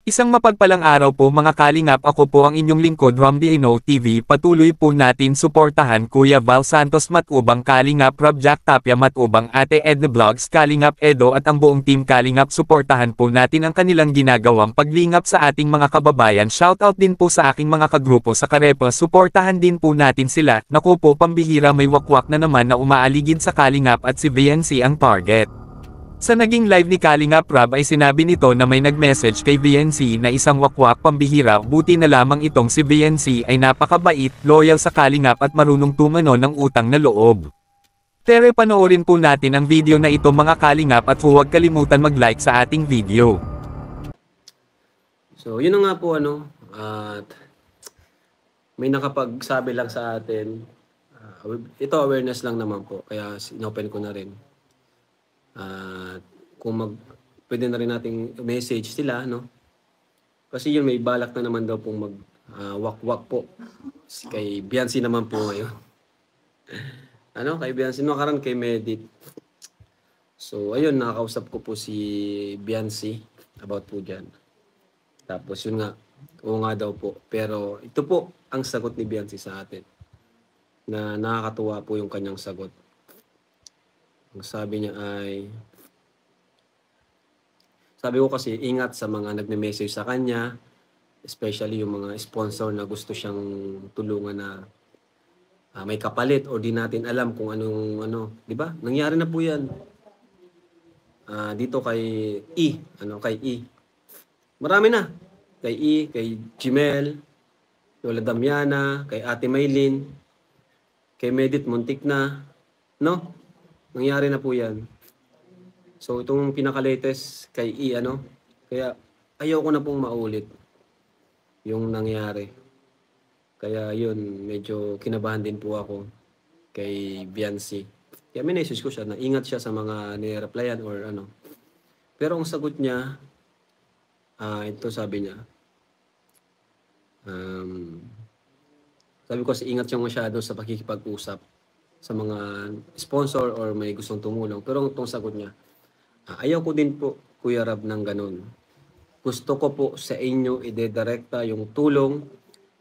Isang mapagpalang araw po mga kalingap, ako po ang inyong lingkod Ramdiano TV. Patuloy po natin suportahan Kuya Val Santos Matubang, Kalingap Rob Jack Tapia Matubang, Ate Edna Vlogs, Kalingap Edo at ang buong team Kalingap. Suportahan po natin ang kanilang ginagawang paglingap sa ating mga kababayan. Shoutout din po sa aking mga kagrupo sa Karepa. Suportahan din po natin sila. Naku po, pambihira, may wakwak na naman na umaaligid sa Kalingap at si VNC ang target. Sa naging live ni Kalingap Rob ay sinabi nito na may nag-message kay VNC na isang wakwak pambihira, buti na lamang itong si VNC ay napakabait, loyal sa Kalingap at marunong tumano ng utang na loob. Tere, panoorin po natin ang video na ito mga Kalingap at huwag kalimutan mag-like sa ating video. So yun na nga po at may nakapagsabi lang sa atin, ito awareness lang naman po, kaya inopen ko na rin. Kung pwede na rin nating message sila, no? Kasi yun, may balak na naman daw pong wak-wak po. Kay Biancy naman po ngayon. Kay Biancy, nakaraan kay Medit. So, ayun, nakakausap ko po si Biancy about po dyan. Tapos yun nga, oo nga daw po. Pero ito po ang sagot ni Biancy sa atin. Na nakakatuwa po yung kanyang sagot. Ang sabi niya ay, sabi ko kasi ingat sa mga nagme-message sa kanya, especially yung mga sponsor na gusto siyang tulungan na may kapalit o di natin alam kung anong di ba? Nangyari na po 'yan. Dito kay kay Marami na. Kay kay Jimel, Lola Damiana, kay Ate Maylin, kay Medit muntik na, no? Nangyari na po yan. So, itong pinaka-latest kay kaya ayaw ko na pong maulit yung nangyari. Kaya yun, medyo kinabahan din po ako kay Biancy. Kaya minessage ko siya na ingat siya sa mga nireplyan or Pero ang sagot niya, ito sabi niya, sabi ko kasi ingat siya masyado sa pakikipag-usap sa mga sponsor or may gustong tumulong. Pero itong sagot niya, ayaw ko din po, Kuya Rab, ng ganun. Gusto ko po sa inyo idedirekta yung tulong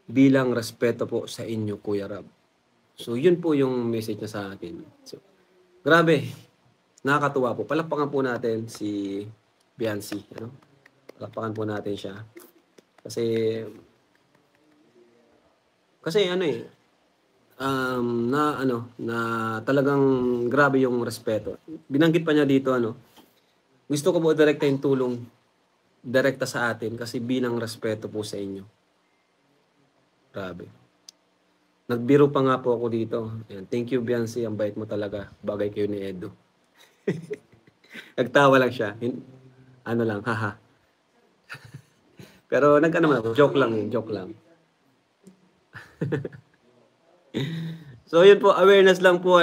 bilang respeto po sa inyo, Kuya Rab. So, yun po yung message niya sa akin. So, grabe, nakakatuwa po. Palakpakan po natin si Biancy. Palakpakan po natin siya. Kasi na talagang grabe yung respeto. Binanggit pa niya dito gusto ko po direkta yung tulong direkta sa atin kasi bilang respeto po sa inyo. Grabe. Nagbiro pa nga po ako dito. Ayan, thank you Biancy, ang bait mo talaga. Bagay kayo ni Edo. Nagtawa lang siya. Haha. Pero joke lang yun, joke lang. So yun po, awareness lang po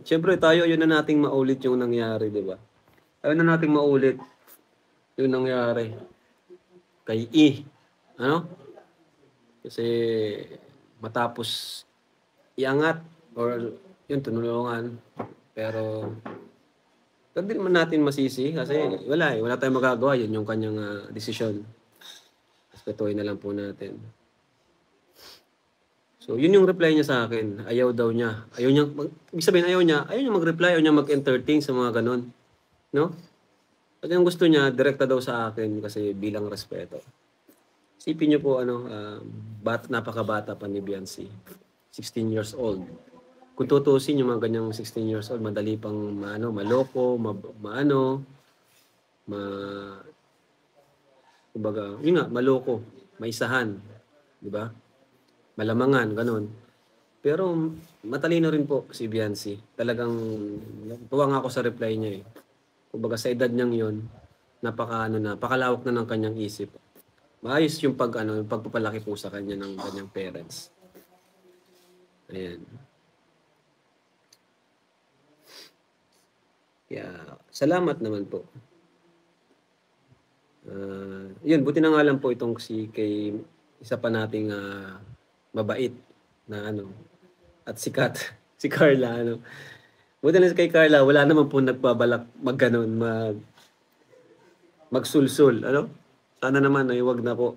siyempre tayo yun na nating maulit yung nangyari, di ba? Ayun na nating maulit yung nangyari kay kasi matapos iangat or yun tunulungan, pero hindi naman natin masisi kasi wala tayong magagawa, yun yung kanyang desisyon. Respetuhin na lang po natin. So, yun yung reply niya sa akin. Ayaw daw niya. Ibig sabihin, ayaw niya mag-reply, ayaw niya mag-entertain sa mga ganon. No? At yung gusto niya, direkta daw sa akin kasi bilang respeto. Isipin niyo po, napakabata pa ni Biancy. 16 years old. Kung tutusin yung mga ganyang 16 years old, madali pang maloko, kumbaga, yun nga, maloko, maisahan. Di ba? Malamangan, ganun. Pero matalino rin po si Biancy. Talagang tuwa nga ako sa reply niya eh. Kumbaga sa edad niyang yun, napakalawak na ng kanyang isip. Maayos yung yung pagpapalaki po sa kanya ng kanyang parents. Ayan. Kaya, salamat naman po. Yun, buti na nga lang po itong kay isa pa nating mabait na at sikat si Carla buti na kay Carla, wala naman po nagbabalak magsulsul Sana naman ay wag na po.